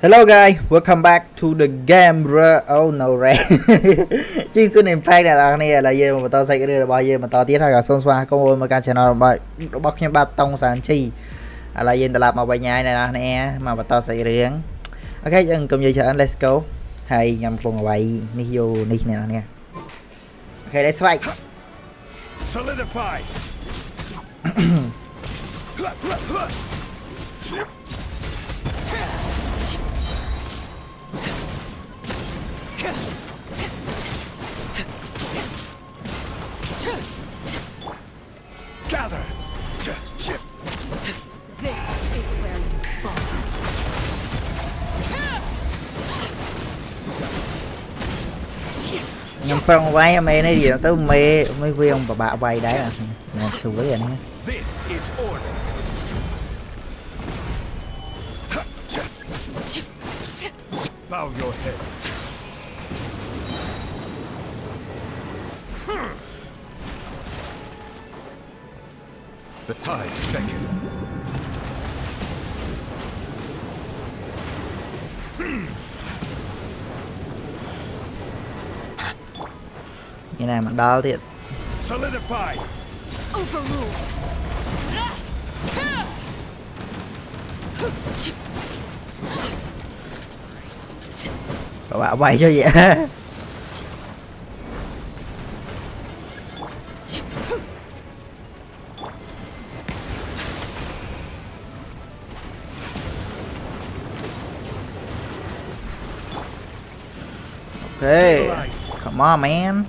Hello guys, welcome back to the game. Oh no, right. Chính số name play này là gì mà tao xây cái bao nhiêu mà tao tiết hay là xong xoa con mà cái channel mà bóc nhau ba Tong San YI là gì tao làm mà bài nhai này nè mà tao xây riêng. Ok, dân cùng gì chờ let's go. Hay nhằm cùng bài đi vô đi nè. Ok, let's fight. Solidify. Gather. This is where you fall. Nhằm phong váy mê này gì tới mê mấy viên bà bạ vay đấy à. Nè, sủi rồi nè. This is order. Bow your head. The tide beckon. Như này mà đau thiệt. Solidify. Overruled. Bà bạ vay cho vậy. Okay, come on, man.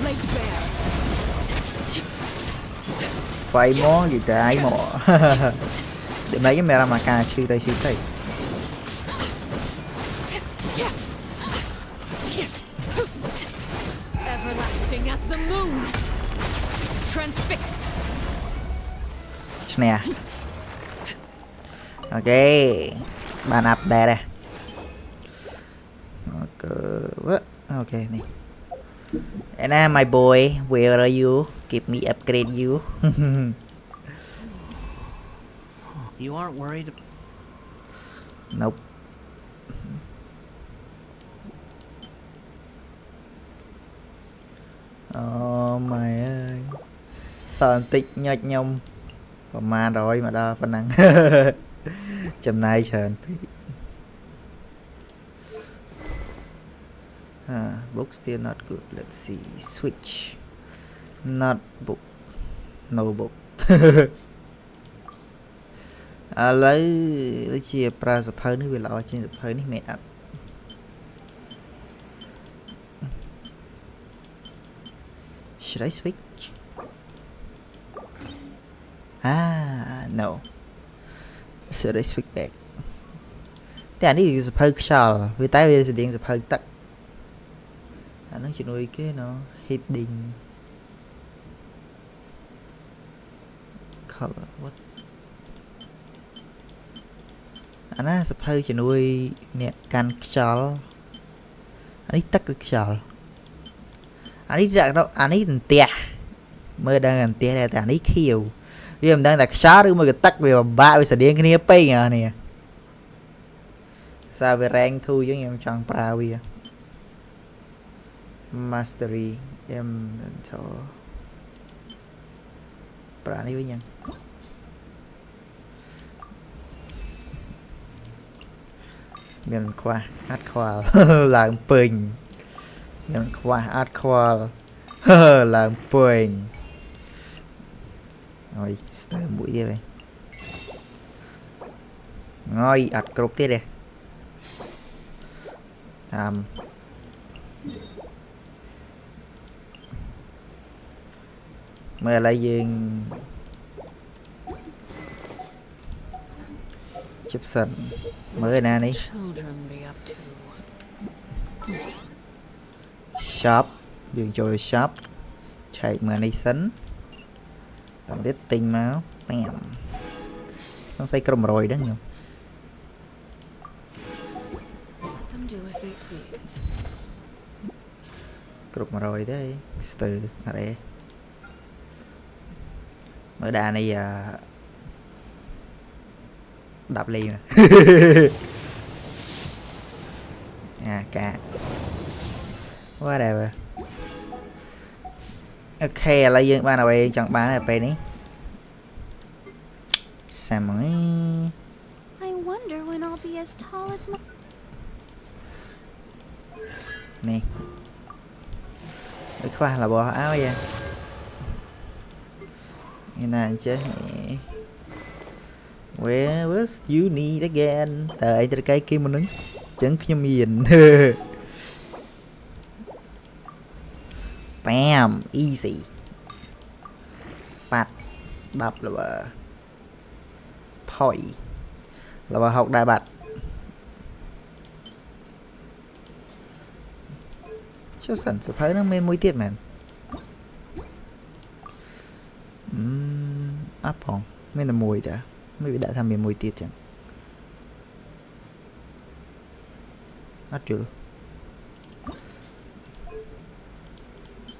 Laid bare. Phải mó gì trái mỏ. Để mấy cái mẹ làm mà cà chư tay. Everlasting as the moon. Transfixed. Nè. Ok, bàn up đây đây. Ok này. And my boy, where are you? Give me upgrade you. You aren't worried? Nope. Mày ơi. Sao tích nhạch nhông. Còn ma rồi mà đo phần năng. Chầm nay chờ book still not good. Let's see. Switch. Not book. No book. Lấy chia pra sập hơi nữa vì lo trên sập hơi nữa mệt ạ. Should I switch? No. Should I switch back? Thế anh đi sập hơi sao? Vì tay bây giờ điện sập hơi tắt. Anh nói chuyện nuôi cái nó heading color what? Anh á sập hơi chuyện nuôi nè can chal. Anh đi tắt cái chal. Anh đi ra đâu? Anh đi tình tia. Mới đang gần tia này, anh đi khiêu. Vì mình đang đặt shot mà cái tắt về ba sẽ điện cái này pay à nè. Sao về rank thu với em chẳng pra vì mastery em cho pra đi với nhau. Mình qua hát khoa làm bình. Mình qua hát khoa làm bình. Rồi, start mũi đi vậy. Rồi, ạt cột tiếp đi. Mày lại dừng chụp sẵn mới nè đi. Shop dừng cho shop chạy mà đi sánh tầm tiết tinh máu bam xong xây cầm rồi đó nhiều. Cục mà rồi đấy từ ở đây Mới đà này đập ly mà cả quá đẹp rồi. Ok là dương ba nào vậy chẳng bán là pe ní sao mới I wonder when I'll be as tall as my... nè cái khoa là bỏ áo vậy như này chứ where was you need again tới cái kia mà đứng chẳng khi miền bam easy bạt đập là bờ phổi là bờ học đại bạt cho sẵn sẽ thấy nó mê mối tiết mà áp hòn mê là mùi đã mới bị đã tham mê mùi tiết chẳng áp chưa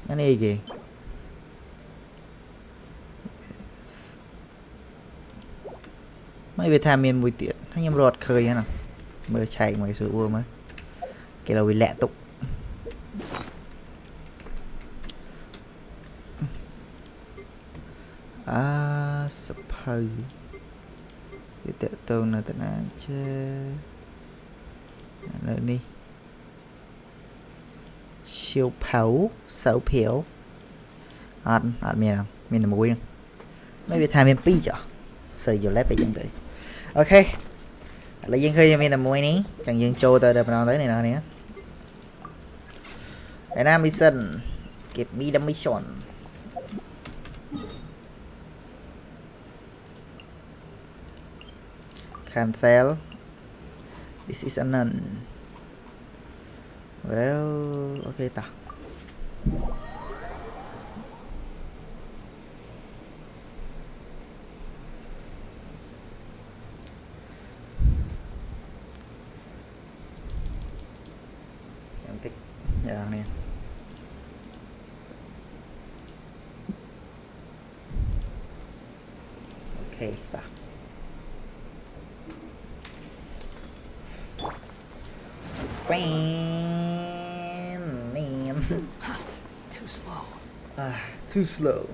cái này kìa mấy bị tham miền mùi tiệt hay nhầm rọt khơi nào mới chạy mấy sự vừa mới cái là bị lẹ tục suppose cái tự tôn là tận là chơi nữa đi siêu phấu xấu phiếu ăn miền nào miền là mũi mấy bị tham miền pi chở sử dụng lép bị chẳng tới ok là dân khơi miền là mũi ní chẳng dân trâu tới đợt nào tới này nào nè cái nam mission give me the mission cancel this is a none well ok ta chẳng thích giờ nè ok ta man Too slow. Too slow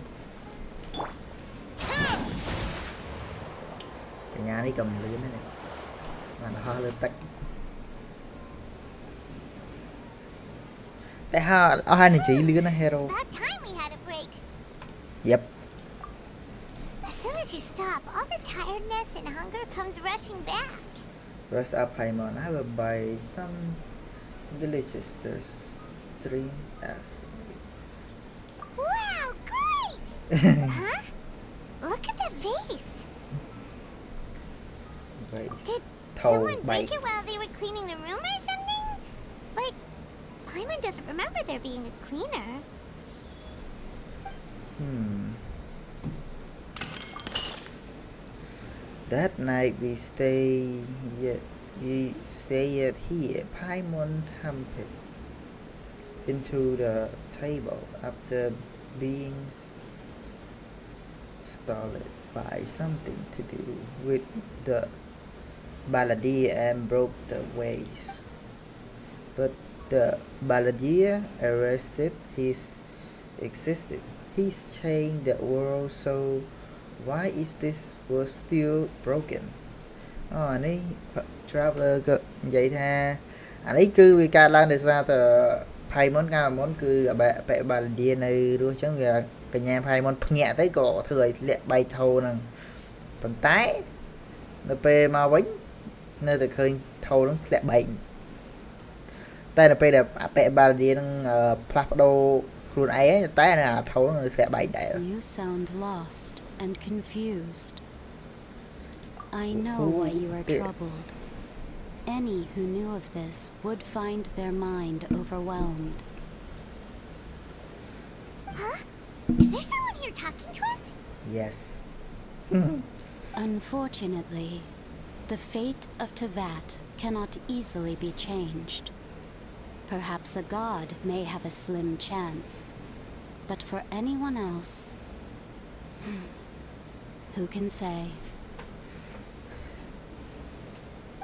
cái nhà đi cầm lươn này mà nó hoa lên tách tại hai này chỉ lươn này hero About time we had a break. yep As soon as you stop, all the tiredness and hunger comes rushing back. rest up Paimon I will buy some delicious three as Wow, great! Huh? Look at that vase. Did someone break it while they were cleaning the room or something? But Paimon doesn't remember there being a cleaner. That night we stay at here. Paimon humped into the table after being stalled by something to do with the balladeer and broke the vase. But the balladeer arrested his existence. He's changed the world, so why is this world still broken? Anh ấy traveler cơ vậy tha anh ấy cứ vì cả lan để ra từ phay món cao món cứ bẹ bà điên này luôn chứ người cả nhà phay món nhẹ tới cổ thời lẹ bay thâu nè còn tái nó pe mau bánh nơi từ khơi thâu nó lẹ bệnh tay là pe đẹp bẹ bà điên plapdo luôn ấy tái là thâu nó lẹ bệnh đấy. You sound lost and confused. I know why you are troubled. Any who knew of this would find their mind overwhelmed. Huh? Is there someone here talking to us? Yes. Unfortunately, the fate of Teyvat cannot easily be changed. Perhaps a god may have a slim chance, but for anyone else, Who can say?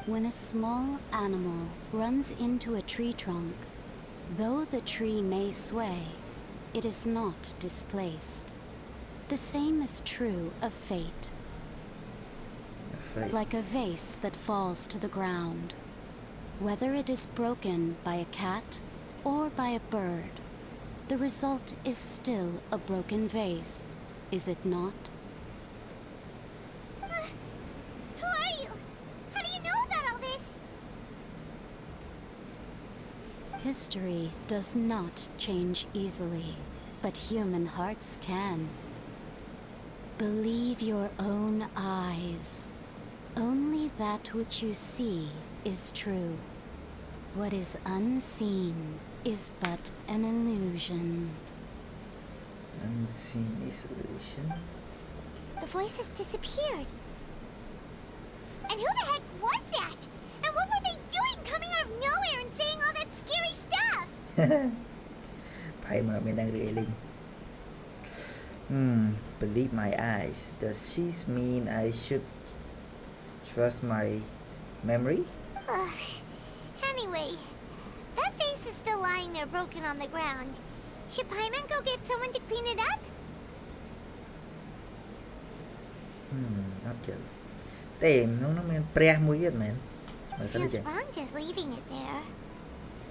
When a small animal runs into a tree trunk, though the tree may sway, it is not displaced. The same is true of fate. Like a vase that falls to the ground. Whether it is broken by a cat or by a bird, the result is still a broken vase, is it not? Who are you? How do you know about all this? History does not change easily, but human hearts can. Believe your own eyes. Only that which you see is true. What is unseen is but an illusion. Unseen is illusion. The voice has disappeared. And who the heck was that? And what were they doing coming out of nowhere and saying all that scary stuff? Phải mà mình đang reeling. Believe my eyes. Does she mean I should trust my memory? Anyway, that face is still lying there broken on the ground. Should Paimon go get someone to clean it up? Okay. Tìm nó men pre mũi hết man. Feels wrong just leaving it there.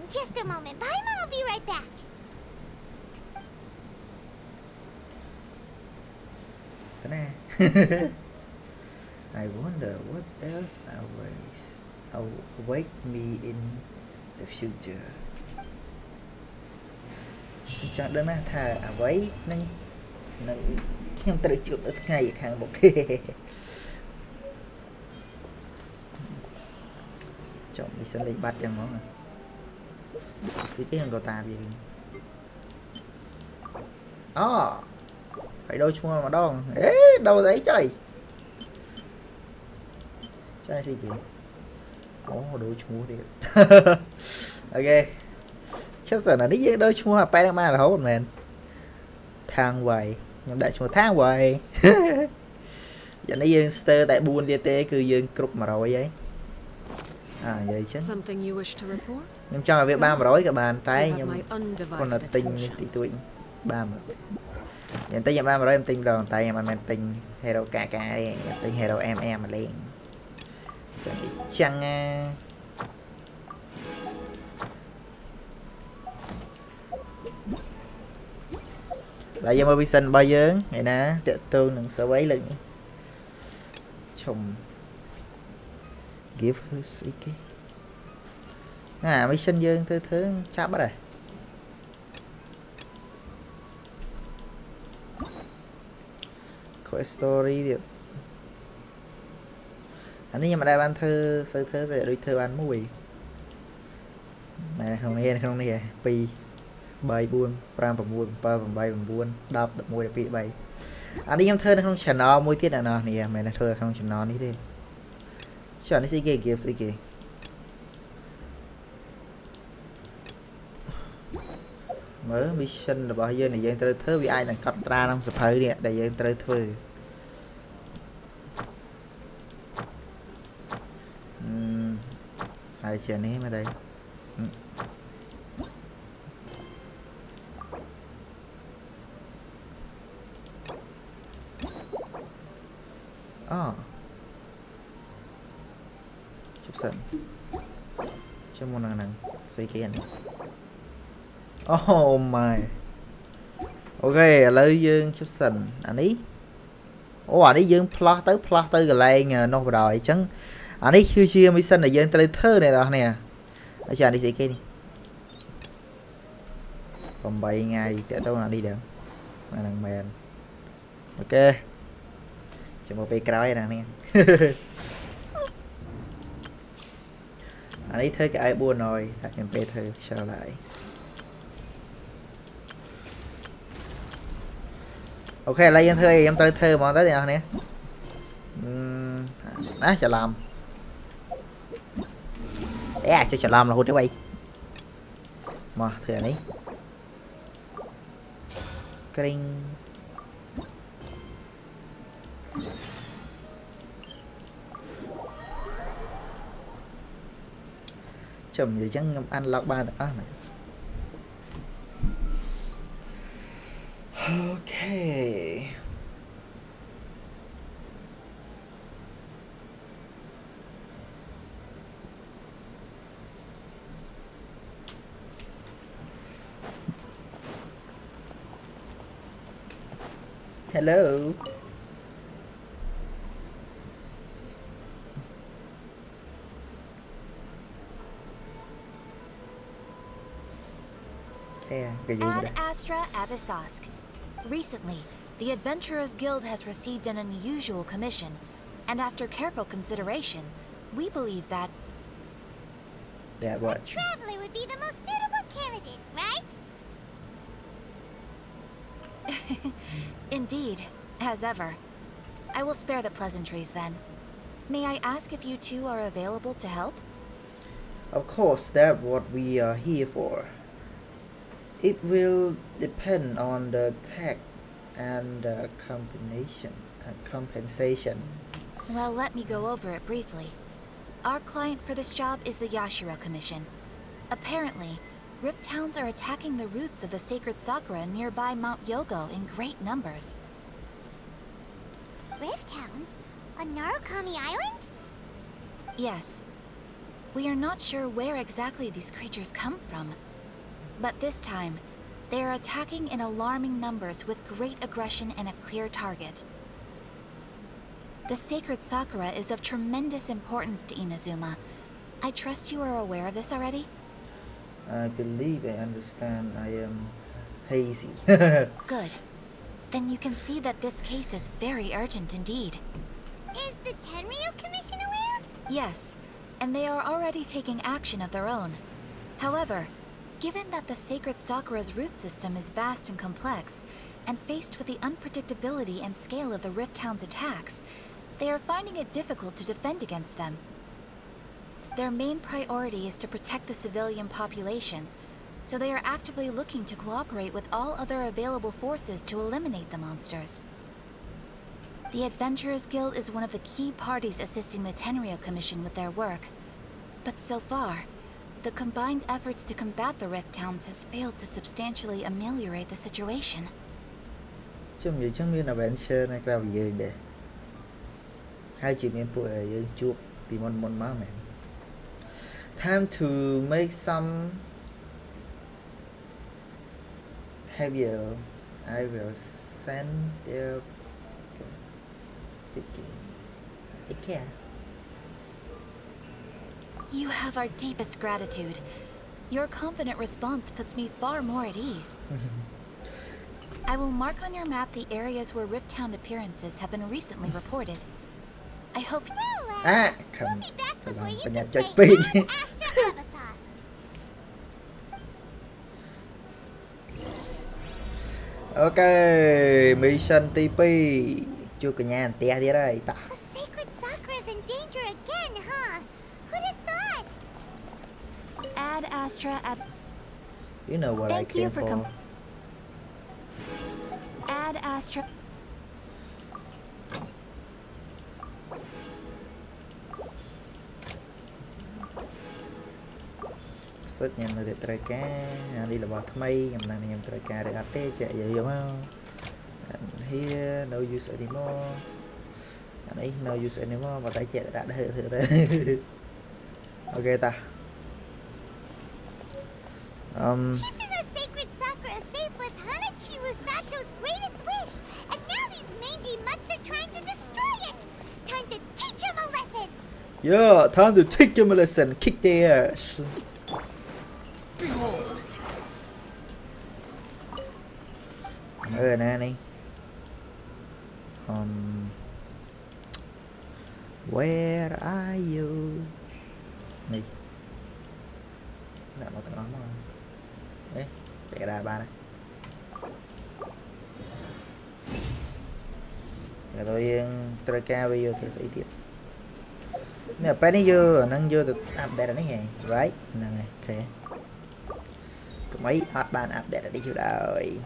Just a moment. Paimon will be right back. I wonder what else await me in the future. Chắc đó là thà await nênខ្ញុំត្រូវជួបនៅថ្ងៃខាងមុខគេចុះមីសិនលេខបាត់ចឹងហ្មងស៊ីទេក៏តាវាអូហើយដូរឈ្មោះម្ដងអេដូរស្អីចុយចាស៊ីគេអូដូរឈ្មោះទៀតអូខេចាប់សិនអានេះយើងដូរឈ្មោះអាប៉ែនឹងមករហូតមែនខាងវាយខ្ញុំដាក់ឈ្មោះខាងវាយយ៉ាងនេះយើងស្ទើរតែ4ទៀតទេគឺយើងគ្រប់100ហើយនិយាយចឹង Something you wish to report? ខ្ញុំចង់ឲ្យវាបាន100ក៏បានតែខ្ញុំគាត់ទៅទិញតិចតួចបានយ៉ាងតែខ្ញុំបាន100ខ្ញុំទិញម្ដងតែខ្ញុំមិនមែនទិញ hero កាទេទិញ hero MM មកលេងចឹងណាឡើយយើងមកវិសិនរបស់យើងឯណាតាក់ទងនឹង survey លើកនេះឈុំ give her ស្អីគេណា mission យើងធ្វើចាប់បាត់ហើយquest story ទៀតអានេះខ្ញុំមិនដែលបានធ្វើសូវធ្វើស្អីដូចធ្វើបានមួយមែនក្នុងនេះ2 3 4 5 6 7 8 9 10 11 12 13 អានេះខ្ញុំធ្វើនៅក្នុង channel មួយទៀតអ្នកនរគ្នាមិនមែនធ្វើក្នុង channel នេះទេចុះនេះស្អីគេ give ស្អីគេមើល mission របស់យើងដែលយើងត្រូវធ្វើវាអាចនឹងកត់ត្រាក្នុងសភៅនេះដែលយើងត្រូវធ្វើហើយជានេះមកđây chụp sẵn cho một năng xây cái này oh my ok lấy dương chụp sẵn anh ấy anh ấy dương plot tới cái này nó vào đời chẳng anh ấy chưa chia mission là dương tới thơ này đó nè ở chờ đi xây cái đi còn 7 ngày để tôi là đi được mà thằng mền ok cho một bê cái nè nè anh ấy thấy cái ai buồn rồi thật em bê thử trở lại ok lấy em thơ em tới thơ món tới nào nè á chả làm cho chả làm là hút cái bay mà thử này chùm vậy chẳng unlock 3 tập mày. Okay. Hello. Yeah, Ad Astra Abyssosk. Recently, the Adventurers Guild has received an unusual commission, and after careful consideration, we believe that That A what? traveler would be the most suitable candidate, right? Indeed, as ever. I will spare the pleasantries then. May I ask if you two are available to help? Of course, that's what we are here for. It will depend on the tech and the combination and compensation. Well, let me go over it briefly. Our client for this job is the Yashira Commission. Apparently, Rift Towns are attacking the roots of the sacred Sakura nearby Mount Yogo in great numbers. Rift Hounds? On Narukami Island? Yes. We are not sure where exactly these creatures come from. But this time, they are attacking in alarming numbers with great aggression and a clear target. The sacred Sakura is of tremendous importance to Inazuma. I trust you are aware of this already? I believe I understand. I am hazy. Good. Then you can see that this case is very urgent indeed. Is the Tenryu Commission aware? Yes, and they are already taking action of their own. However, given that the sacred Sakura's root system is vast and complex, and faced with the unpredictability and scale of the Rift Town's attacks, they are finding it difficult to defend against them. Their main priority is to protect the civilian population, so they are actively looking to cooperate with all other available forces to eliminate the monsters. The Adventurers Guild is one of the key parties assisting the Tenryu Commission with their work. But so far, the combined efforts to combat the Rift Towns has failed to substantially ameliorate the situation. Chung vậy chẳng biết là bạn chơi này ra gì để hai chị em phụ ở chuột bị mòn máu mẹ. Time to make some heavier. I will send their picking. Okay. You have our deepest gratitude. Your confident response puts me far more at ease. I will mark on your map the areas where Rift Town appearances have been recently reported. I hope À, We'll không. be back Tôi before làm you tôi can nhập play cho pin. Ad Astra Abyssosk. Ok, mission TP. Chưa cả nhà té đi đây ta. The sacred Sakura's in danger again, huh? Who'd have thought? Ad Astra Ab... You know what Thank I you came for for. Ad Astra... Rất nhanh là trời cá đi là bò thay nhầm này nhầm trời cá để ăn tê chạy vậy đúng không? And here no use anymore. And ấy no use anymore và tay chạy đã thử thế. Ok ta. Keeping the sacred Sakura safe was Hanachi Rusato's greatest wish, and now these mangy mutts are trying to destroy it. Time to teach him a lesson. Yeah, time to take them a lesson. Kick their ass. Nè. Where are you? Này. Đã một tầng ấm rồi. Đấy, chạy ra ba này. Rồi tôi tra ca video thì sẽ tiếp. Nè, bé này vô, nâng vô được update này nghe. Right, nè ok. Có mấy hot ban update ở đây chưa rồi.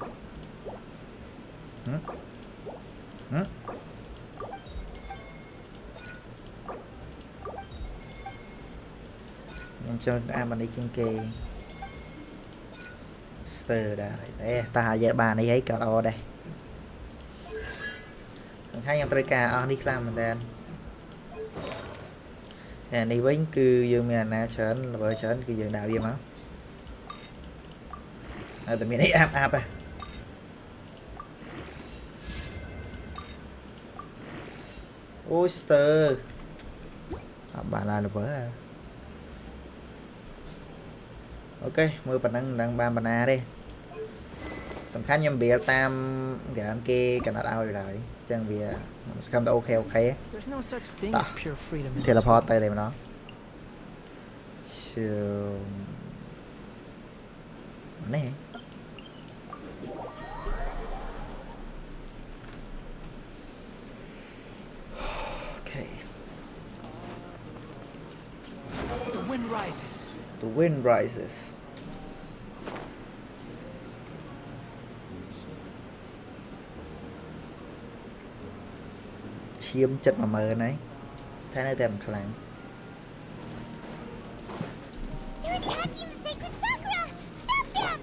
cho anh đi kiên kỳ stir đây ta giờ bà này ấy cả đó đây hai em trai cả ở đi làm mình đen đi với cứ dương miền nè chớn vợ chớn cứ dương đạo gì máu từ miền ấy áp à oyster bà là được với ok mưa bản năng đang ba bàn à đi sẵn khá nhầm bìa tam cái em kia cả nát ao rồi chẳng bìa không ok There's no such thing as pure freedom in this teleport tay tìm nó chiều này okay The wind rises. the wind rises chiếm chất mà mờ này thế này tìm khả năng They're attacking the sacred sakura! Stop them!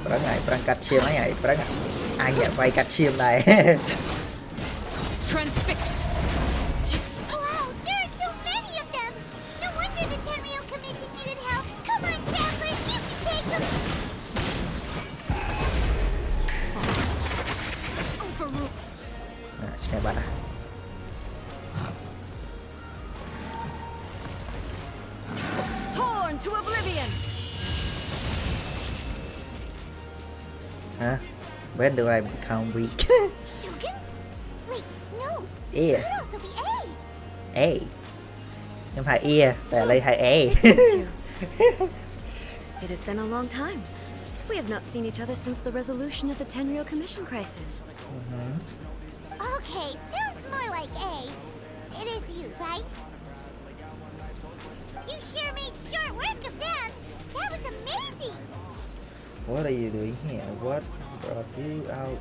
Perang ngại, perang cắt chiêm ấy ngại, perang ngại. Ai vậy vay cắt chiêm này. Transfixed. Wow, there are so many of them! No wonder the Tenryou Commission needed help! Come on, travelers, you can take them! Overruled. Nghe bạn à. Torn to oblivion. Hả? When do I become weak? Shogun? Wait, no! Yeah. Could also be A! A. Nhưng hai ear, tại đây hai A. It has been a long time. We have not seen each other since the resolution of the Tenryou Commission crisis. Okay, sounds more like A. It is you, right? You sure made short work of them! That was amazing! What are you doing here? What brought you out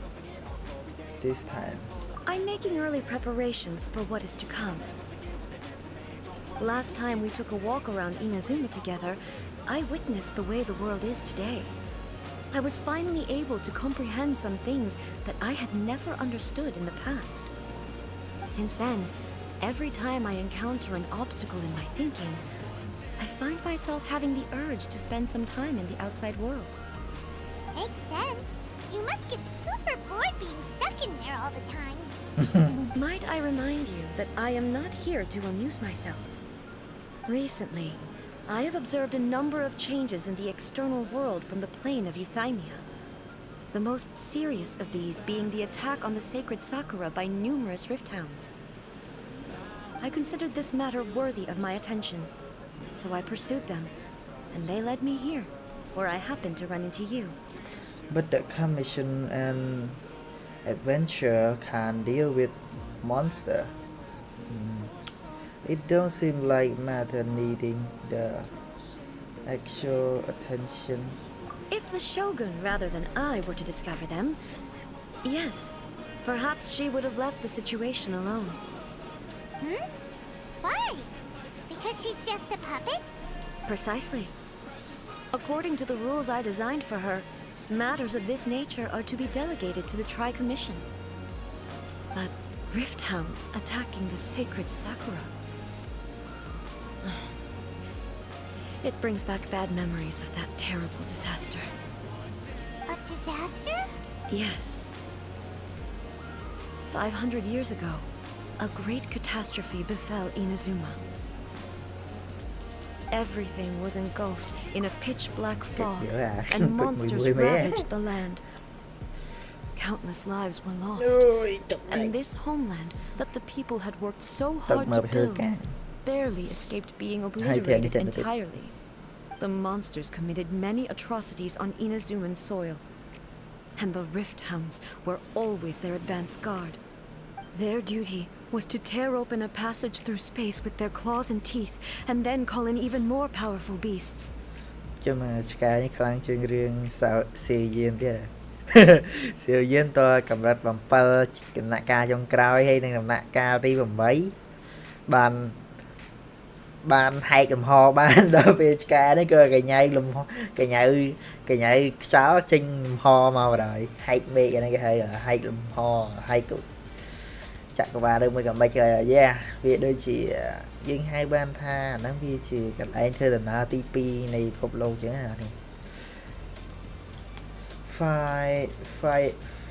this time? I'm making early preparations for what is to come. Last time we took a walk around Inazuma together, I witnessed the way the world is today. I was finally able to comprehend some things that I had never understood in the past. Since then, every time I encounter an obstacle in my thinking, I find myself having the urge to spend some time in the outside world. Makes sense. You must get super bored being stuck in there all the time. Might I remind you that I am not here to amuse myself. Recently, I have observed a number of changes in the external world from the plane of Euthymia. The most serious of these being the attack on the sacred Sakura by numerous rift hounds. I considered this matter worthy of my attention, so I pursued them, and they led me here, where I happened to run into you. But the commission and adventure can deal with monster. It don't seem like matter needing the actual attention. If the Shogun rather than I were to discover them, yes, perhaps she would have left the situation alone. Hmm? Why? Because she's just a puppet? Precisely. According to the rules I designed for her, matters of this nature are to be delegated to the Tri-Commission. But rift hounds attacking the sacred Sakura. It brings back bad memories of that terrible disaster. A disaster? Yes. 500 years ago, a great catastrophe befell Inazuma. Everything was engulfed in a pitch-black fog, and monsters ravaged the land. Countless lives were lost, and this homeland that the people had worked so hard to build barely escaped being obliterated entirely. The monsters committed many atrocities on Inazuman soil, and the rift hounds were always their advance guard. Their duty was to tear open a passage through space with their claws and teeth, and then call in even more powerful beasts. cho mà cái này khả năng chương riêng sao siêu nhiên thế này siêu nhiên to cầm rạch bằng pal cầm nạ ca trong crowd hay đang cầm nạ ca tí bằng mấy bàn ban hay cầm ho ban đỡ về ca đấy cơ cái nhai lùm cái nhai sáu trên ho mà vào đời hay mẹ cái này cái hay lùm ho hay tụi chắc các bạn đừng mới cầm bài chơi yeah việc đôi chỉ riêng hai ban tha nắng vi chỉ cần anh chơi là TP này cục lâu chứ à thì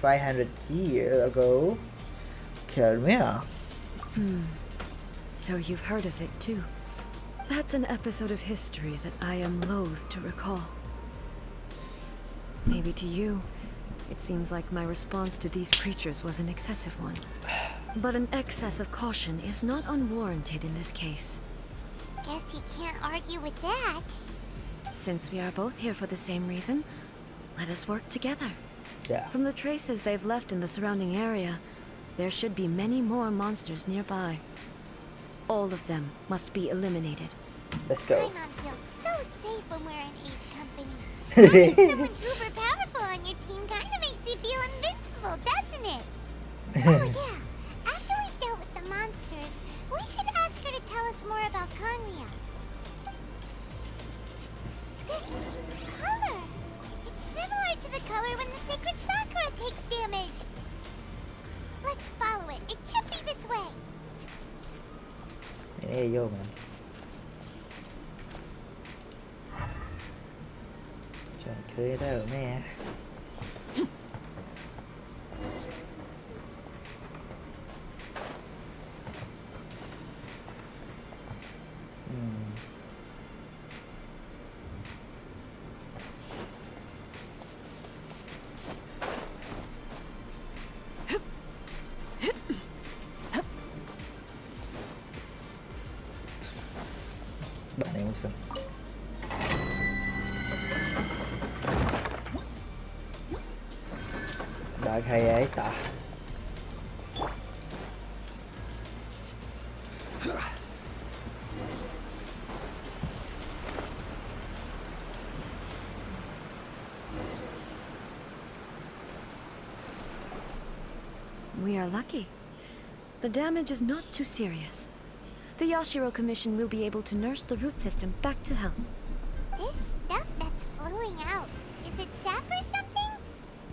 500 years ago Khmer. So you've heard of it too. That's an episode of history that I am loath to recall. Maybe to you, it seems like my response to these creatures was an excessive one. But an excess of caution is not unwarranted in this case. Guess you can't argue with that. Since we are both here for the same reason, let us work together. Yeah. From the traces they've left in the surrounding area, there should be many more monsters nearby. All of them must be eliminated. Let's go. Paimon feels so safe when we're in Ace company. Having someone uber powerful on your team kind of makes you feel invincible, doesn't it? Oh yeah. After we've dealt with the monsters, we should ask her to tell us more about Khmer. This color. It's similar to the color when the sacred sakura takes damage. Let's follow it. It should be this way. Ê vô mà trời cười đó rồi mẹ bạn này không xong đại hay ấy ta We are lucky. The damage is not too serious. The Yashiro Commission will be able to nurse the root system back to health. This stuff that's flowing out, is it sap or something?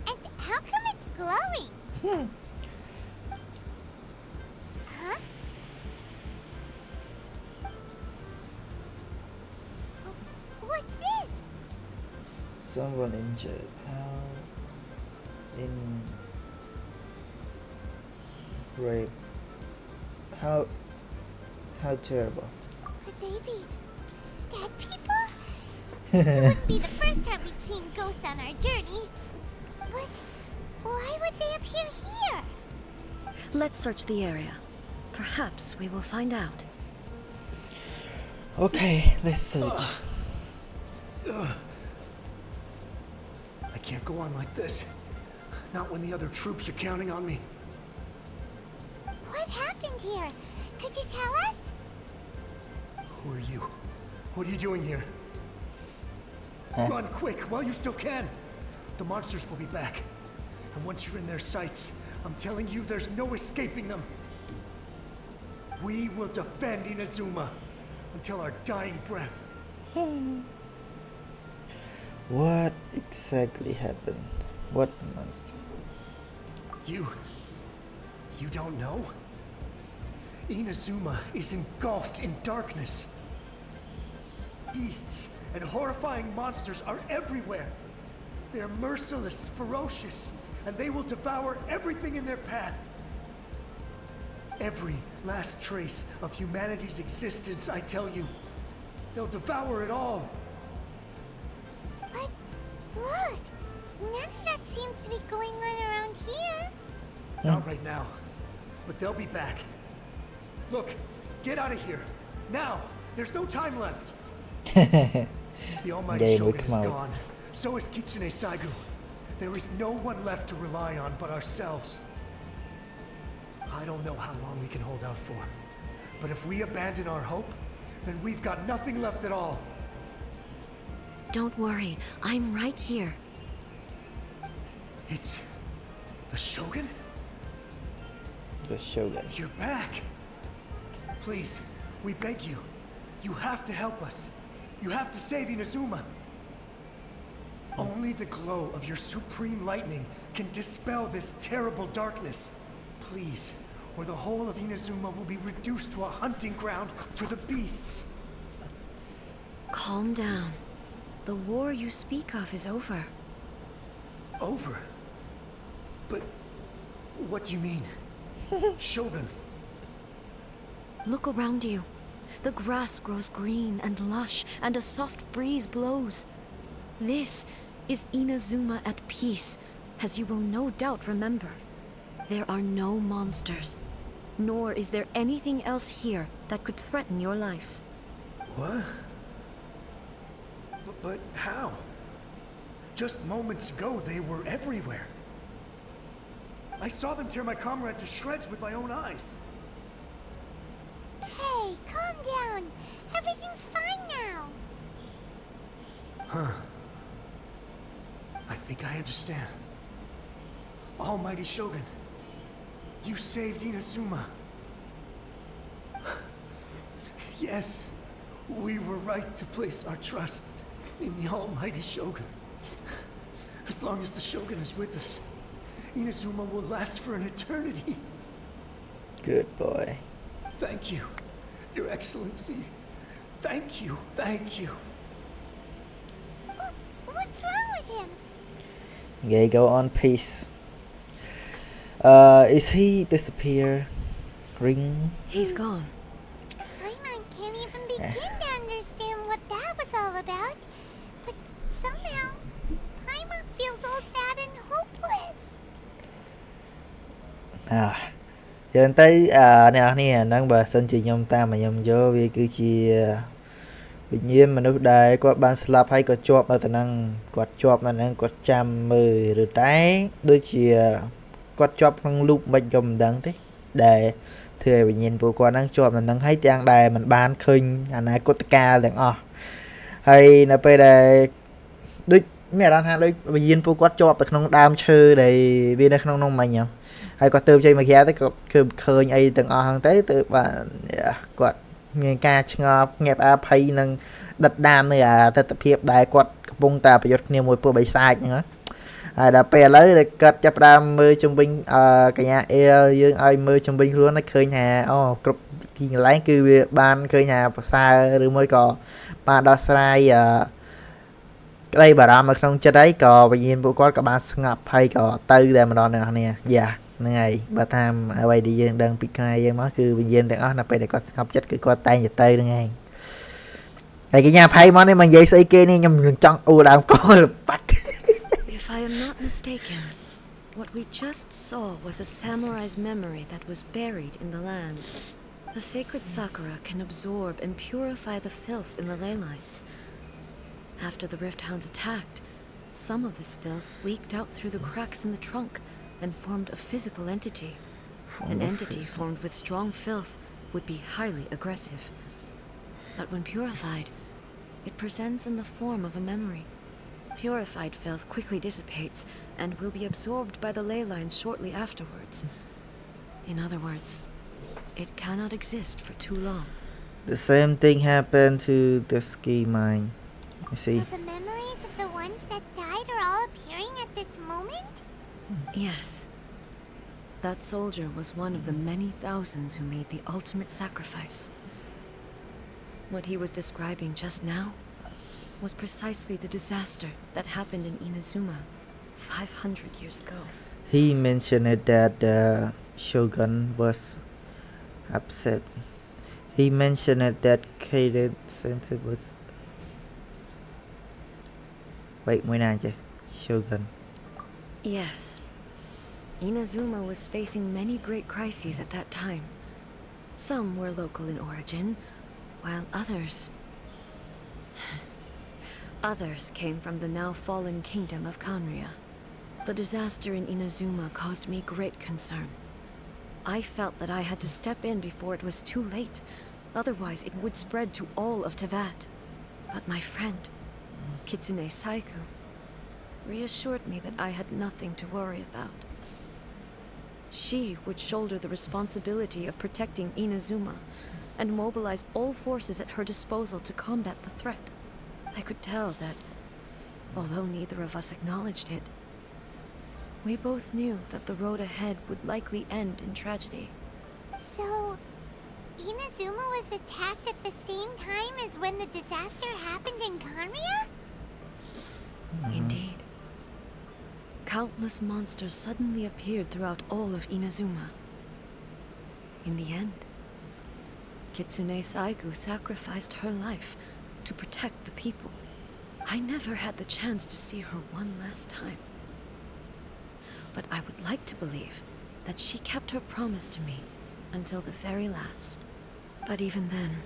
And how come it's glowing? Huh? What's this? someone injured rape how terrible. Could they be dead people? It wouldn't be the first time we'd seen ghosts on our journey. But why would they appear here? Let's search the area. Perhaps we will find out. Okay, let's search. I can't go on like this. Not when the other troops are counting on me. What happened here? Could you tell us? Who are you? What are you doing here? Huh? Run quick while you still can. The monsters will be back. And once you're in their sights, I'm telling you there's no escaping them. We will defend Inazuma until our dying breath. What exactly happened? What monster? You don't know? Inazuma is engulfed in darkness. Beasts and horrifying monsters are everywhere. They are merciless, ferocious, and they will devour everything in their path. Every last trace of humanity's existence, I tell you. They'll devour it all. But look, none of that seems to be going on around here. Not right now, but they'll be back. Look, get out of here. Now! There's no time left. The almighty Shogun is gone. So is Kitsune Saigu. There is no one left to rely on but ourselves. I don't know how long we can hold out for. But if we abandon our hope, then we've got nothing left at all. Don't worry, I'm right here. It's the Shogun? The Shogun. You're back. Please, we beg you. You have to help us. You have to save Inazuma. Only the glow of your supreme lightning can dispel this terrible darkness. Please, or the whole of Inazuma will be reduced to a hunting ground for the beasts. Calm down. The war you speak of is over. Over? But what do you mean? Shogun. Look around you. The grass grows green and lush, and a soft breeze blows. This is Inazuma at peace, as you will no doubt remember. There are no monsters, nor is there anything else here that could threaten your life. What? But how? Just moments ago, they were everywhere. I saw them tear my comrade to shreds with my own eyes. Hey, calm down. Everything's fine now. Huh. I think I understand. Almighty Shogun, you saved Inazuma. Yes, we were right to place our trust in the Almighty Shogun. As long as the Shogun is with us, Inazuma will last for an eternity. Good boy. Thank you, Your Excellency. Thank you, thank you. What's wrong with him? Okay, go on peace. Is he disappear? Ring? He's gone. Paimon can't even begin to understand what that was all about. But somehow, Paimon feels all sad and hopeless. យើងទៅអ្នកនរនេះហ្នឹងបើសិនជាខ្ញុំតាមខ្ញុំយកវាគឺជាវិញ្ញាណមនុស្សដែលគាត់បានស្លាប់ហើយក៏ជាប់នៅទៅហ្នឹងគាត់ជាប់នៅហ្នឹងគាត់ចាំមើលឬតែដូចជាគាត់ជាប់ក្នុងលូបមិនក៏មិនដឹងទេដែលធ្វើឲ្យវិញ្ញាណពួកគាត់ហ្នឹងជាប់នៅហ្នឹងហើយទាំងដែលមិនបានឃើញអនាគតកាលទាំងអស់ហើយនៅពេលដែលដូចមានអារម្មណ៍ថាដូចវិញ្ញាណពួកគាត់ជាប់ទៅក្នុងដើមឈើដែលវានៅក្នុងនោះមិញហើយគាត់ទៅចេញមកក្រៅទៅគាត់គឺឃើញអីទាំងអស់ហ្នឹងទៅបានគាត់មានការឆ្ងល់ងាប់អាភ័យនឹងដិតដាមនៅអាទិដ្ឋភាពដែលគាត់កំពុងតែប្រយុទ្ធគ្នាមួយពួកបិសាចហ្នឹងហើយដល់ពេលឥឡូវដែលគាត់ចាប់ផ្ដើមមើលជំវិញកញ្ញាអេលយើងឲ្យមើលជំវិញខ្លួនឃើញថាអូគ្រប់ទីកន្លែងគឺវាបានឃើញថាប្រសើរឬមួយក៏បានដោះស្រាយក្តីបារម្ភនៅក្នុងចិត្តហើយក៏វិញ្ញាណពួកគាត់ក៏បានស្ងប់ហើយក៏ទៅតែម្ដងអ្នកនរនេះយ៉ាហ្នឹងហើយបើតាមអ្វីដែលយើងដឹងពីខ្មែរយើងមកគឺវិញ្ញាណទាំងអស់នៅពេលដែលគាត់ស្ងប់ចិត្តគឺគាត់តែងទៅហ្នឹងឯងហើយកញ្ញាផៃមកនេះមកនិយាយស្អីគេនេះខ្ញុំចង់អួរដើមកលបាត់ If I am not mistaken, what we just saw was a samurai's memory that was buried in the land. The sacred sakura can absorb and purify the filth in the ley lines. After the rift hounds attacked, some of this filth leaked out through the cracks in the trunk and formed a physical entity. An entity formed with strong filth would be highly aggressive. But when purified, it presents in the form of a memory. Purified filth quickly dissipates and will be absorbed by the ley lines shortly afterwards. In other words, it cannot exist for too long. The same thing happened to the ski mine. I see. So the memories of the ones that died are all appearing at this moment? Yes. That soldier was one of the many thousands who made the ultimate sacrifice. What he was describing just now was precisely the disaster that happened in Inazuma 500 years ago. He mentioned that the shogun was upset. He mentioned that Codec Center was... Wait, Shogun. Yes. Inazuma was facing many great crises at that time. Some were local in origin, while others came from the now fallen kingdom of Khmer. The disaster in Inazuma caused me great concern. I felt that I had to step in before it was too late, otherwise it would spread to all of Teyvat. But my friend, Kitsune Saiku, reassured me that I had nothing to worry about. She would shoulder the responsibility of protecting Inazuma and mobilize all forces at her disposal to combat the threat. I could tell that, although neither of us acknowledged it, we both knew that the road ahead would likely end in tragedy. So, Inazuma was attacked at the same time as when the disaster happened in Khmer? Indeed. Countless monsters suddenly appeared throughout all of Inazuma. In the end, Kitsune Saigu sacrificed her life to protect the people. I never had the chance to see her one last time. But I would like to believe that she kept her promise to me until the very last. But even then,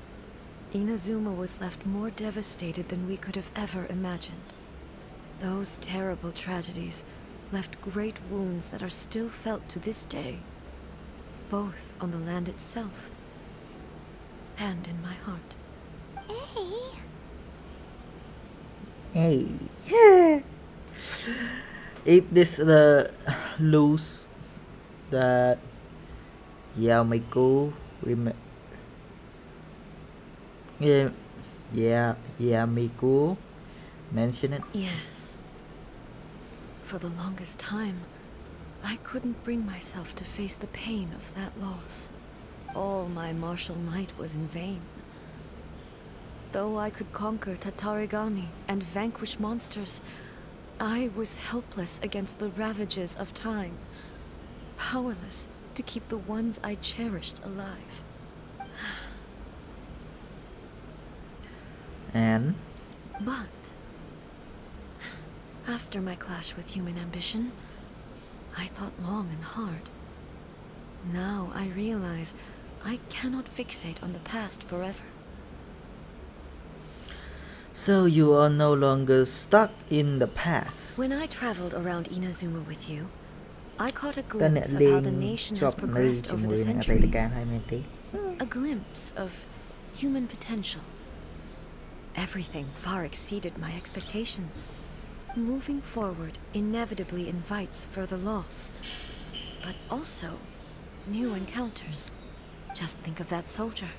Inazuma was left more devastated than we could have ever imagined. Those terrible tragedies left great wounds that are still felt to this day, both on the land itself and in my heart. Hey. If this the loose that Yamiko Yamiko mentioned it. Yes. For the longest time, I couldn't bring myself to face the pain of that loss. All my martial might was in vain. Though I could conquer Tatarigami and vanquish monsters, I was helpless against the ravages of time, powerless to keep the ones I cherished alive. And? But after my clash with human ambition, I thought long and hard. Now I realize I cannot fixate on the past forever. So you are no longer stuck in the past. When I traveled around Inazuma with you, I caught a glimpse of how the nation has progressed over the centuries. A glimpse of human potential. Everything far exceeded my expectations. Moving forward inevitably invites further loss, but also new encounters. Just think of that soldier.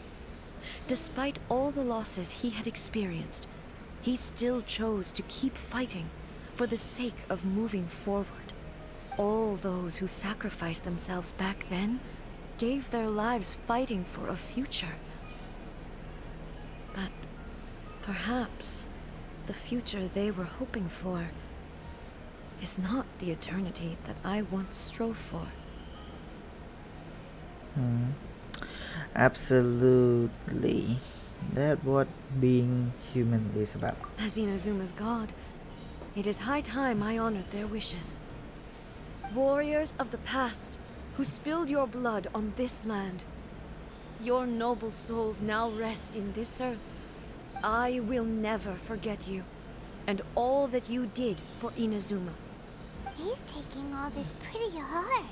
Despite all the losses he had experienced, he still chose to keep fighting for the sake of moving forward. All those who sacrificed themselves back then gave their lives fighting for a future. But perhaps the future they were hoping for is not the eternity that I once strove for. Absolutely. That's what being human is about. As Inazuma's god, it is high time I honored their wishes. Warriors of the past who spilled your blood on this land, your noble souls now rest in this earth. I will never forget you and all that you did for Inazuma. He's taking all this pretty hard.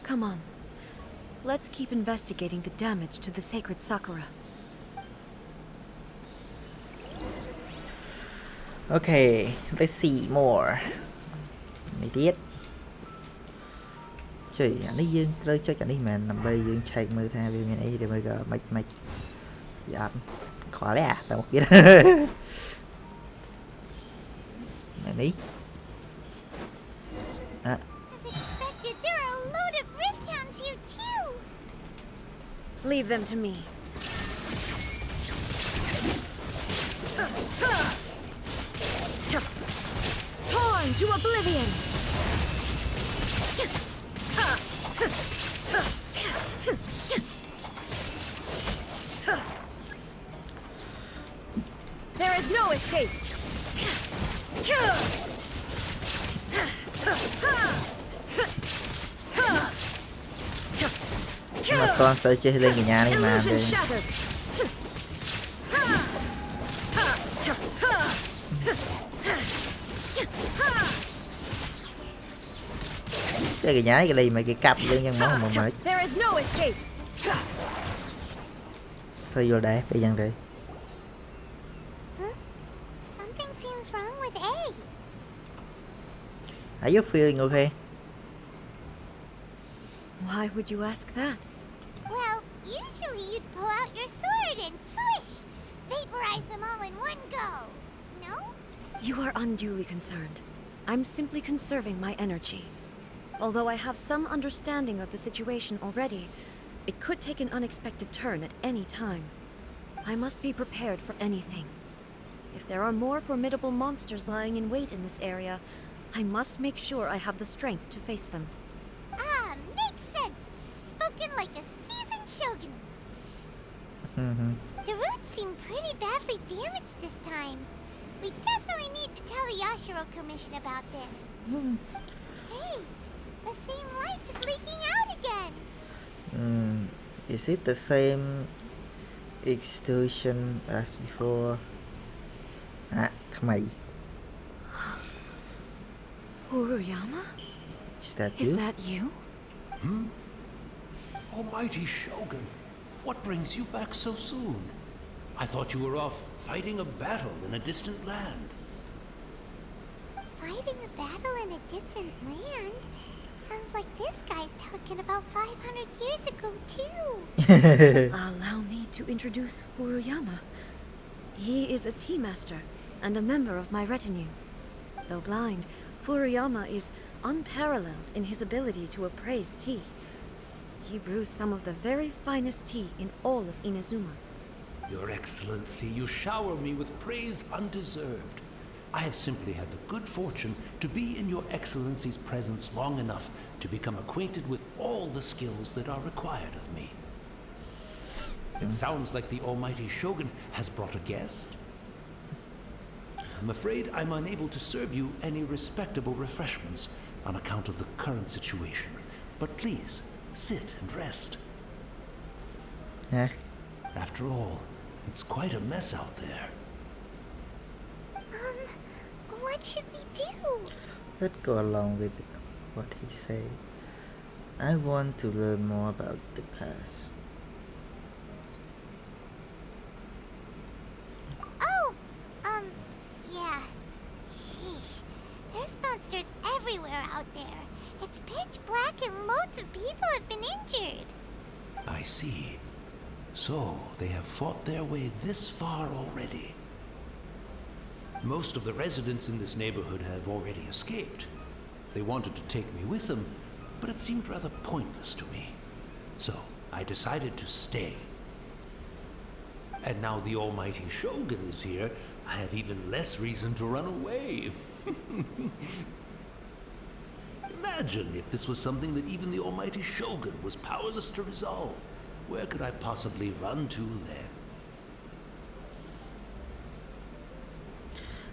Come on. Let's keep investigating the damage to the sacred Sakura. Okay, let's see more. Này tiếp. Trời, anh ấy dương rơi chắc anh ấy mà nằm bay dương chạy mơ tha vì mình ấy để mà gỡ mạch dạ khó lẽ à tao một kia này đi à. Leave them to me. Torn to oblivion. There is no escape. Mà con sẽ chơi lên cái nhà này mà đây. Chơi cái nhà này cái này mà cái cặp lên nhân món mà mới. sao vô đây bây giờ đây Huh? Something seems wrong with A. are you feeling okay Why would you ask that? Well, usually you'd pull out your sword and swish! Vaporize them all in one go! No? You are unduly concerned. I'm simply conserving my energy. Although I have some understanding of the situation already, it could take an unexpected turn at any time. I must be prepared for anything. If there are more formidable monsters lying in wait in this area, I must make sure I have the strength to face them. Ah, makes sense! Spoken like a seasoned shogun. The roots seem pretty badly damaged this time. We definitely need to tell the Yashiro Commission about this. Hey, the same light is leaking out again. Is it the same extrusion as before Thmei Furuyama? is that Is you that you? Almighty Shogun, what brings you back so soon? I thought you were off fighting a battle in a distant land. Fighting a battle in a distant land? Sounds like this guy's talking about 500 years ago, too. Allow me to introduce Furuyama. He is a tea master and a member of my retinue. Though blind, Furuyama is unparalleled in his ability to appraise tea. He brews some of the very finest tea in all of Inazuma. Your Excellency, you shower me with praise undeserved. I have simply had the good fortune to be in Your Excellency's presence long enough to become acquainted with all the skills that are required of me. It sounds like the Almighty Shogun has brought a guest. I'm afraid I'm unable to serve you any respectable refreshments on account of the current situation. But please, sit and rest. yeah. After all, it's quite a mess out there. What should we do? Let's go along with what he said. I want to learn more about the past. Oh, yeah. Sheesh. There's monsters everywhere out there. It's pitch black and loads of people have been injured. I see. So, they have fought their way this far already. Most of the residents in this neighborhood have already escaped. They wanted to take me with them, but it seemed rather pointless to me. So, I decided to stay. And now the Almighty Shogun is here, I have even less reason to run away. Imagine if this was something that even the Almighty Shogun was powerless to resolve. Where could I possibly run to then?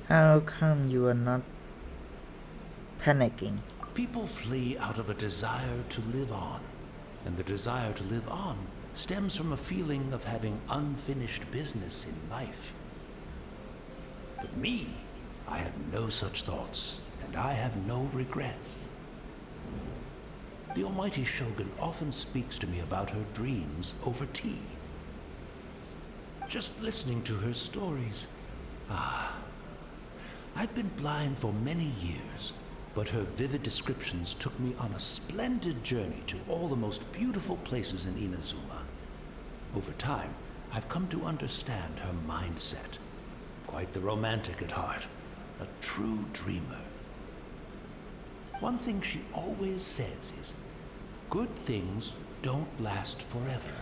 How come you are not panicking? People flee out of a desire to live on, and the desire to live on stems from a feeling of having unfinished business in life. But me, I have no such thoughts, and I have no regrets. The Almighty Shogun often speaks to me about her dreams over tea. Just listening to her stories, I've been blind for many years, but her vivid descriptions took me on a splendid journey to all the most beautiful places in Inazuma. Over time, I've come to understand her mindset. Quite the romantic at heart, a true dreamer. One thing she always says is, good things don't last forever.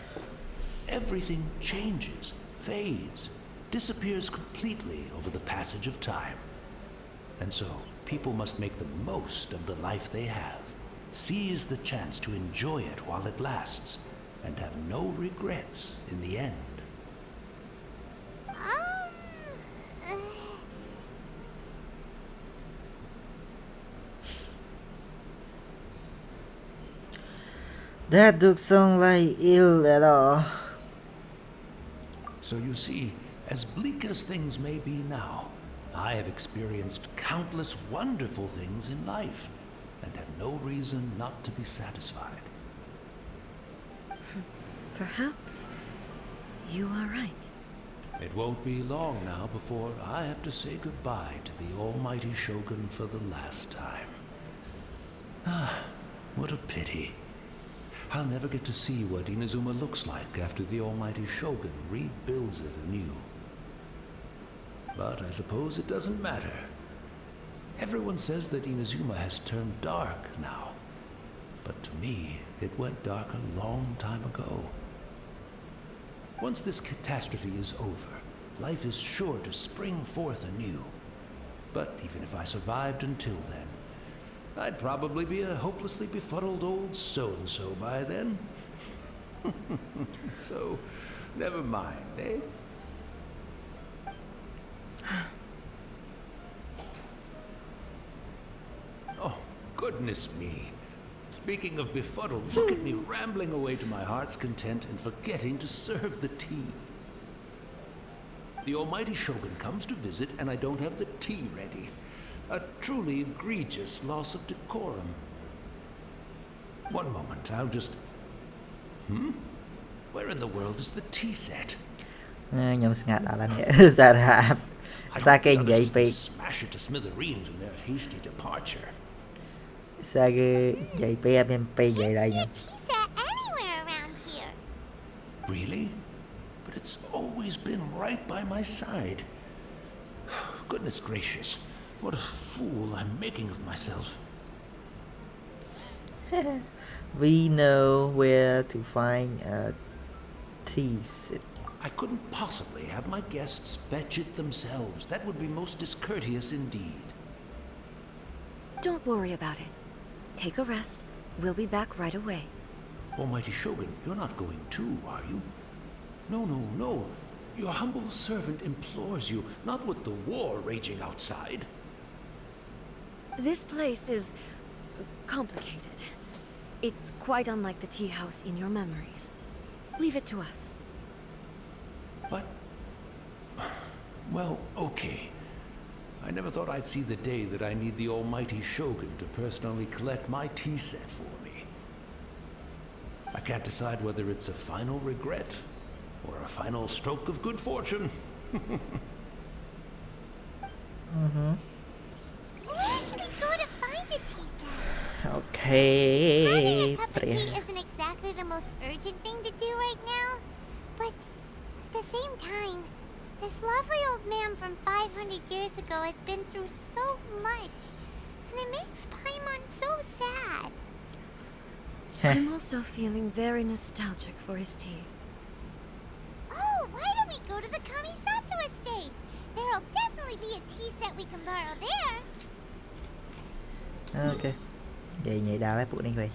Everything changes, fades, disappears completely over the passage of time. And so, people must make the most of the life they have, seize the chance to enjoy it while it lasts, and have no regrets in the end. That doesn't sound like ill at all. So you see, as bleak as things may be now, I have experienced countless wonderful things in life, and have no reason not to be satisfied. Perhaps You are right. It won't be long now before I have to say goodbye to the almighty Shogun for the last time. Ah, what a pity. I'll never get to see what Inazuma looks like after the almighty Shogun rebuilds it anew. But I suppose it doesn't matter. Everyone says that Inazuma has turned dark now. But to me, it went dark a long time ago. Once this catastrophe is over, life is sure to spring forth anew. But even if I survived until then, I'd probably be a hopelessly befuddled old so-and-so by then. So, never mind, eh? Oh, goodness me. Speaking of befuddled, look at me rambling away to my heart's content and forgetting to serve the tea. The almighty Shogun comes to visit and I don't have the tea ready. A truly egregious loss of decorum. One moment, I'll just... Where in the world is the tea set?ខ្ញុំស្ងាត់ដល់នេះសារសាគេនិយាយពេក Smash it to smithereens in their hasty departure. សារគេនិយាយពេកអត់មានពេលនិយាយដែរខ្ញុំ Tea set anywhere around here. Really? But it's always been right by my side. Goodness gracious. What a fool I'm making of myself. We know where to find a tea set. I couldn't possibly have my guests fetch it themselves. That would be most discourteous indeed. Don't worry about it. Take a rest. We'll be back right away. Almighty Shogun, you're not going too, are you? No, no, no. Your humble servant implores you, not with the war raging outside. This place is complicated. It's quite unlike the tea house in your memories. Leave it to us. But... Well, okay. I never thought I'd see the day that I need the almighty Shogun to personally collect my tea set for me. I can't decide whether it's a final regret or a final stroke of good fortune. Where should we go to find a tea set? Okay. Having a cup of tea isn't exactly the most urgent thing to do right now, but at the same time, this lovely old man from 500 years ago has been through so much, and it makes Paimon so sad. I'm also feeling very nostalgic for his tea. Oh, why don't we go to the Kamisato estate? There'll definitely be a tea set we can borrow there. Okay. Vậy nhảy đá lại phụ này vậy.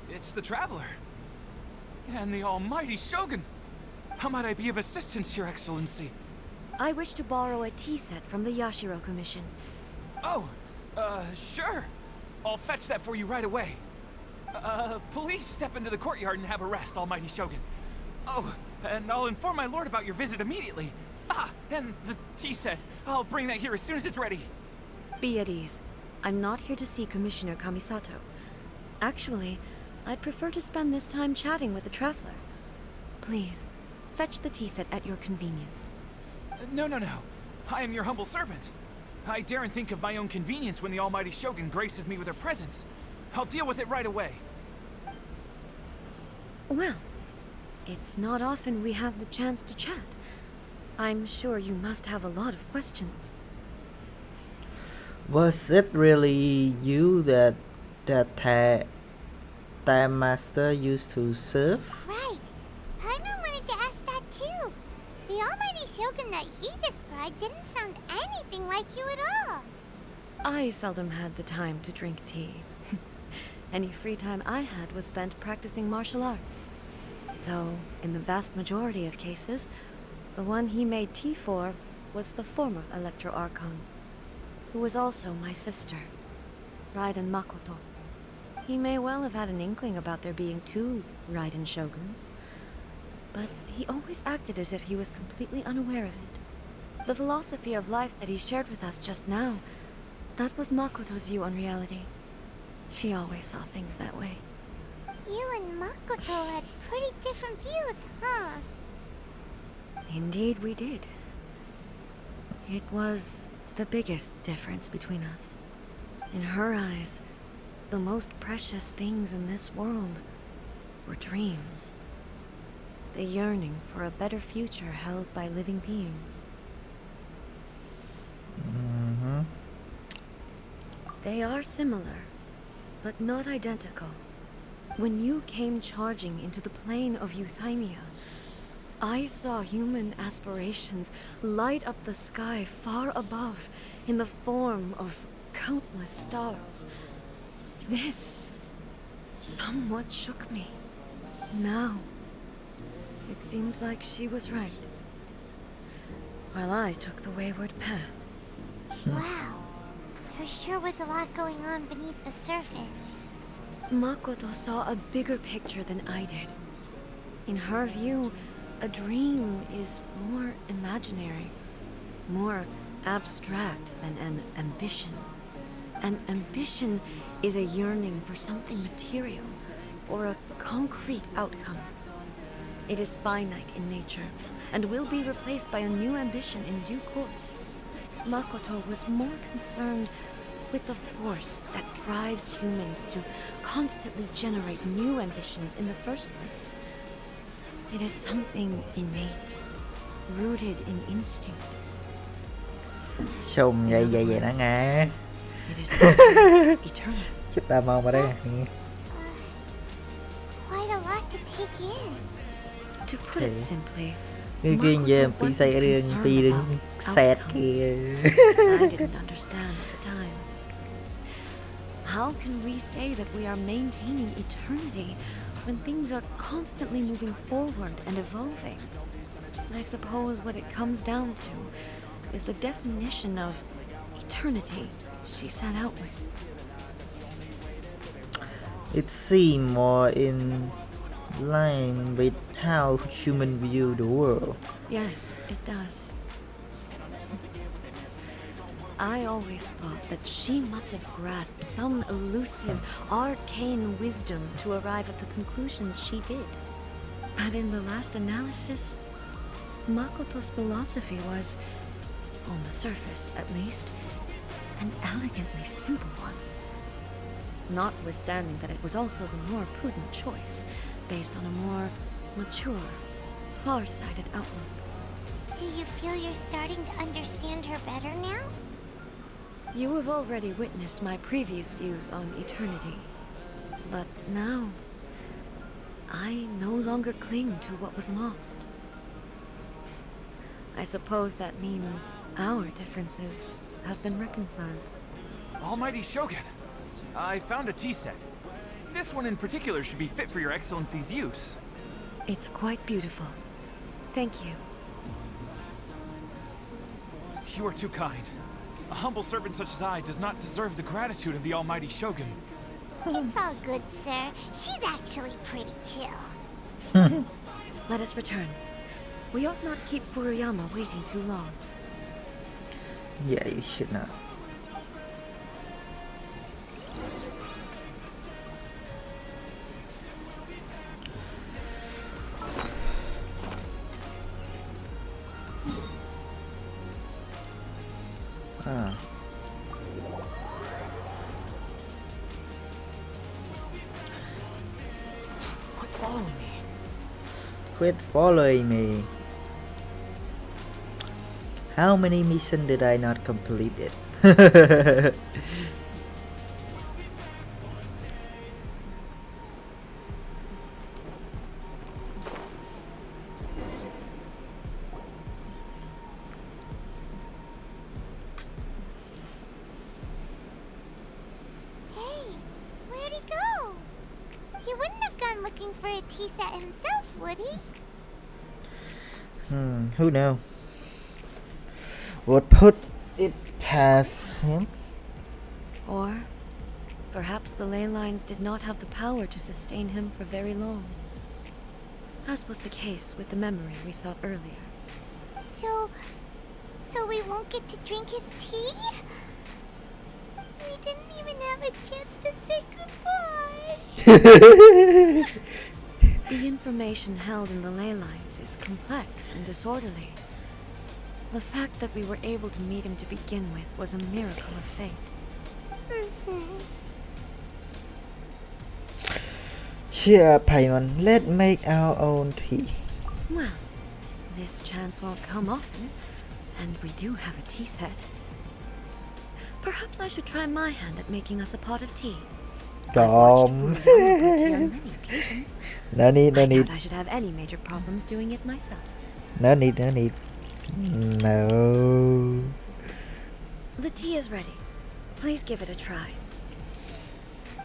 It's the Traveler. And the almighty Shogun. How might I be of assistance, Your Excellency? I wish to borrow a tea set from the Yashiro Commission. Oh, sure. I'll fetch that for you right away. Please step into the courtyard and have a rest, almighty Shogun. Oh, and I'll inform my lord about your visit immediately. Ah, and the tea set. I'll bring that here as soon as it's ready. Be at ease. I'm not here to see Commissioner Kamisato. Actually, I'd prefer to spend this time chatting with the Traveler. Please, fetch the tea set at your convenience. No. I am your humble servant. I daren't think of my own convenience when the almighty Shogun graces me with her presence. I'll deal with it right away. Well, it's not often we have the chance to chat. I'm sure you must have a lot of questions. Was it really you that Time Master used to serve? Right. Paimon wanted to ask that too. The almighty Shogun that he described didn't sound anything like you at all. I seldom had the time to drink tea. Any free time I had was spent practicing martial arts. So, in the vast majority of cases, the one he made tea for was the former Electro Archon, who was also my sister, Raiden Makoto. He may well have had an inkling about there being two Raiden Shoguns, but he always acted as if he was completely unaware of it. The philosophy of life that he shared with us just now, that was Makoto's view on reality. She always saw things that way. You and Makoto had pretty different views, huh? Indeed we did. It was the biggest difference between us. In her eyes, the most precious things in this world were dreams. The yearning for a better future held by living beings. They are similar, but not identical. When you came charging into the plane of Euthymia, I saw human aspirations light up the sky far above in the form of countless stars. This somewhat shook me. Now, it seems like she was right, while I took the wayward path. Wow. There sure was a lot going on beneath the surface. Makoto saw a bigger picture than I did. In her view, a dream is more imaginary, more abstract than an ambition. An ambition is a yearning for something material, or a concrete outcome. It is finite in nature, and will be replaced by a new ambition in due course. Makoto was more concerned with the force that drives humans to constantly generate new ambitions in the first place. It is something innate, rooted in instinct. Sùng vậy đó nghe. It is something eternal. Chết ta mong vào đây. Quite a lot to take in. To put it simply, Cái về Makoto pi say wasn't riêng pi concerned đứng about sad outcomes. kia. I didn't understand at the time. How can we say that we are maintaining eternity when things are constantly moving forward and evolving? I suppose what it comes down to is the definition of eternity she set out with. It seems more in line with how humans view the world. Yes, it does. I always thought that she must have grasped some elusive, arcane wisdom to arrive at the conclusions she did. But in the last analysis, Makoto's philosophy was, on the surface at least, an elegantly simple one. Notwithstanding that it was also the more prudent choice, based on a more mature, far-sighted outlook. Do you feel you're starting to understand her better now? You have already witnessed my previous views on eternity. But now, I no longer cling to what was lost. I suppose that means our differences have been reconciled. Almighty Shogun, I found a tea set. This one in particular should be fit for your Excellency's use. It's quite beautiful. Thank you. You are too kind. A humble servant such as I does not deserve the gratitude of the Almighty Shogun. It's all good, sir. She's actually pretty chill. Let us return. We ought not keep Furuyama waiting too long. Yeah, you should not. Quit following me. Quit following me. How many missions did I not complete it? Hey, where'd he go? He wouldn't have gone looking for a tea set himself, would he? Who knows? What put it past him? Or perhaps the ley lines did not have the power to sustain him for very long. as was the case with the memory we saw earlier. So we won't get to drink his tea? We didn't even have a chance to say goodbye. The information held in the ley lines is complex and disorderly. The fact that we were able to meet him to begin with was a miracle of fate. Cheer up, Paimon. Let's make our own tea. Well, this chance won't come often, and we do have a tea set. Perhaps I should try my hand at making us a pot of tea. I've watched Come. Fu Yang brew tea on many occasions. No need, no I need. doubt I should have any major problems doing it myself. No need, no need. No. The tea is ready. Please give it a try.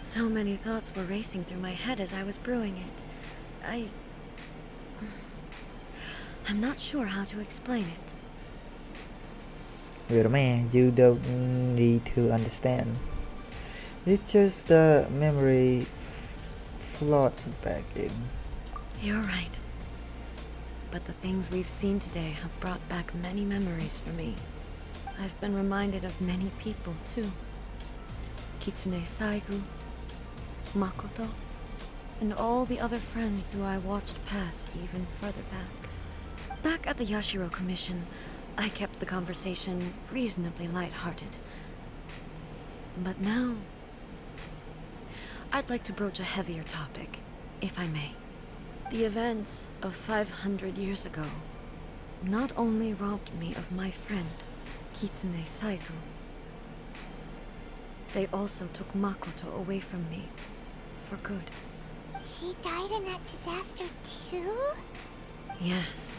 So many thoughts were racing through my head as I was brewing it. I'm not sure how to explain it. Wait a minute, you don't need to understand. It's just the memory float back in. You're right. But the things we've seen today have brought back many memories for me. I've been reminded of many people, too. Kitsune Saigu, Makoto, and all the other friends who I watched pass even further back. Back at the Yashiro Commission, I kept the conversation reasonably lighthearted. But now, I'd like to broach a heavier topic, if I may. The events of 500 years ago not only robbed me of my friend, Kitsune Saigu, they also took Makoto away from me, for good. She died in that disaster too? Yes.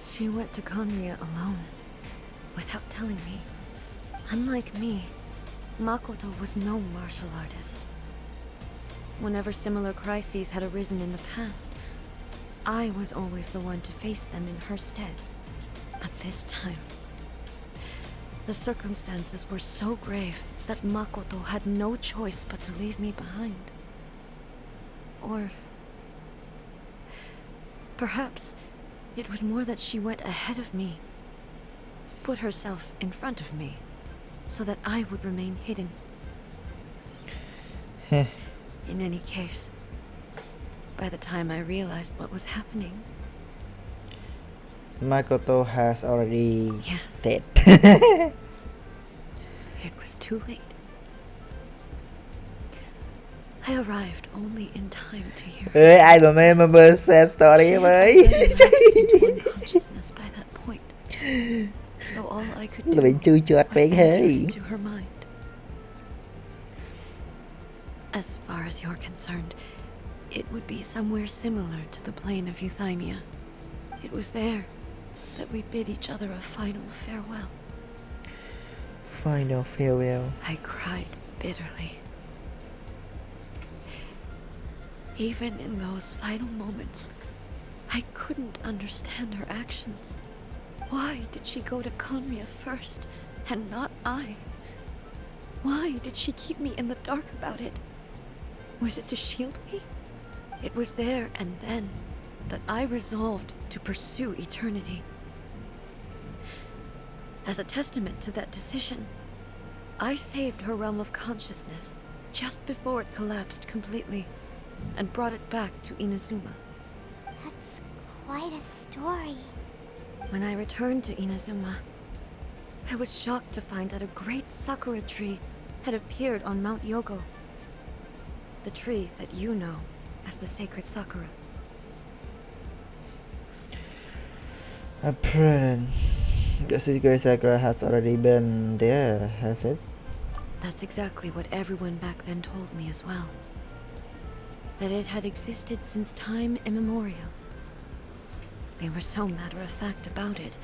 She went to Khmer alone, without telling me. Unlike me, Makoto was no martial artist. Whenever similar crises had arisen in the past, I was always the one to face them in her stead. But this time, the circumstances were so grave that Makoto had no choice but to leave me behind. Or perhaps it was more that she went ahead of me, put herself in front of me, so that I would remain hidden. In any case, by the time I realized what was happening, Makoto has already dead. It was too late. I arrived only in time to hear. Ê, ai mà mê sad story em ơi. Unconsciousness by that point. So all I could do Là bị chui chuột was vậy enter hey. into her mind. As far as you're concerned, it would be somewhere similar to the plain of Euthymia. It was there that we bid each other a final farewell. Final farewell. I cried bitterly. Even in those final moments, I couldn't understand her actions. Why did she go to Khmer first, and not I? Why did she keep me in the dark about it? Was it to shield me? It was there and then that I resolved to pursue eternity. As a testament to that decision, I saved her realm of consciousness just before it collapsed completely, and brought it back to Inazuma. That's quite a story. When I returned to Inazuma, I was shocked to find that a great sakura tree had appeared on Mount Yogo, the tree that you know as the sacred sakura. Apparently, the sacred sakura has already been there, has it? That's exactly what everyone back then told me as well. That it had existed since time immemorial. They were so matter-of-fact about it,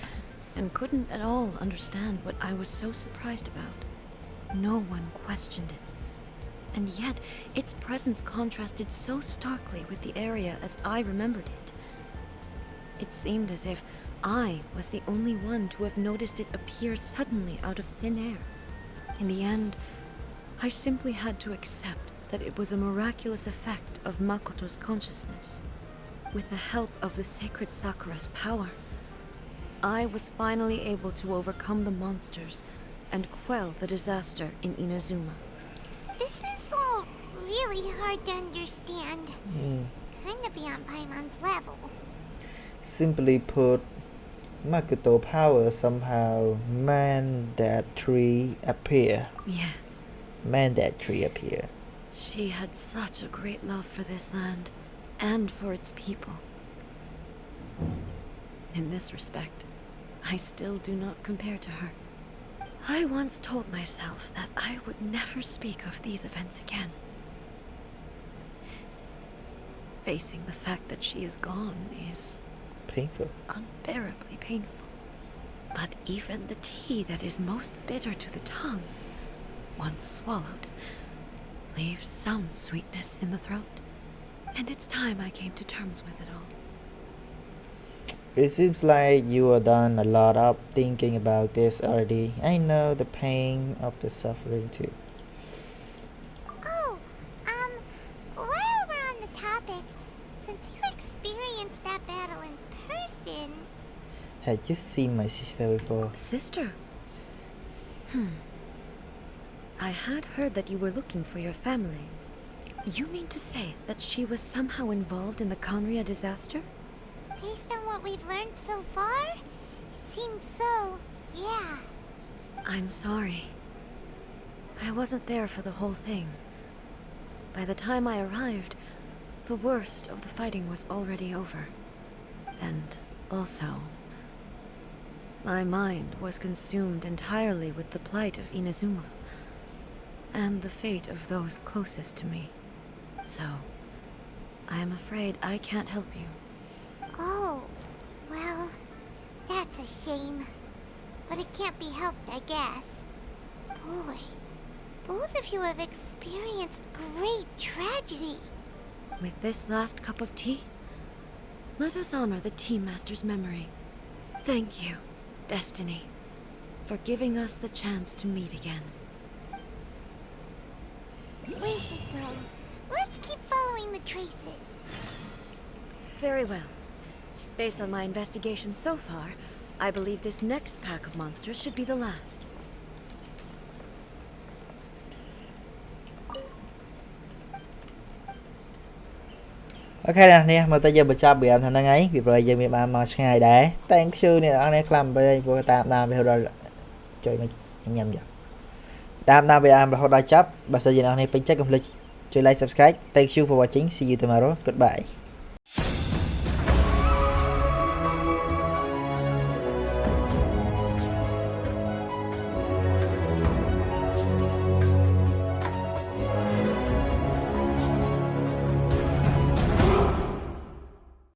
and couldn't at all understand what I was so surprised about. No one questioned it. And yet, its presence contrasted so starkly with the area as I remembered it. It seemed as if I was the only one to have noticed it appear suddenly out of thin air. In the end, I simply had to accept that it was a miraculous effect of Makoto's consciousness. With the help of the sacred Sakura's power, I was finally able to overcome the monsters and quell the disaster in Inazuma. This is all really hard to understand. Kinda beyond Paimon's level. Simply put, Makoto power somehow mandatory appear. Yes. Mandatory appear. She had such a great love for this land and for its people. In this respect, I still do not compare to her. I once told myself that I would never speak of these events again. Facing the fact that she is gone is Painful. unbearably painful. But even the tea that is most bitter to the tongue, once swallowed, leaves some sweetness in the throat. And it's time I came to terms with it all. It seems like you have done a lot of thinking about this already. I know the pain of the suffering too. Oh, while we're on the topic, since you experienced that battle in person, Had you seen my sister before? Sister? I had heard that you were looking for your family. You mean to say that she was somehow involved in the Conria disaster? based on what we've learned so far, it seems so, yeah. I'm sorry. I wasn't there for the whole thing. By the time I arrived, the worst of the fighting was already over. And also, my mind was consumed entirely with the plight of Inazuma and the fate of those closest to me. So, I am afraid I can't help you. Oh, well, that's a shame. But it can't be helped, I guess. Boy, both of you have experienced great tragedy. With this last cup of tea, let us honor the Tea Master's memory. Thank you, Destiny, for giving us the chance to meet again. We should go. Let's keep following the traces. Very well. Based on my investigation so far, I believe this next pack of monsters should be the last. Okay ណានេះមើលទៅយើងបញ្ចប់វាអានហ្នឹងហើយពីព្រោះយើងមានបានមកឆ្ងាយដែរ Thank you អ្នកនរនេះខ្លាំងពេកព្រោះតាមវាដល់ជួយមកញ៉ាំយកតាមវាអានរហូតដល់ចប់បើសិនជាអ្នកនរនេះពេញចិត្តកុំភ្លេចជួយ like subscribe Thank you for watching see you tomorrow goodbye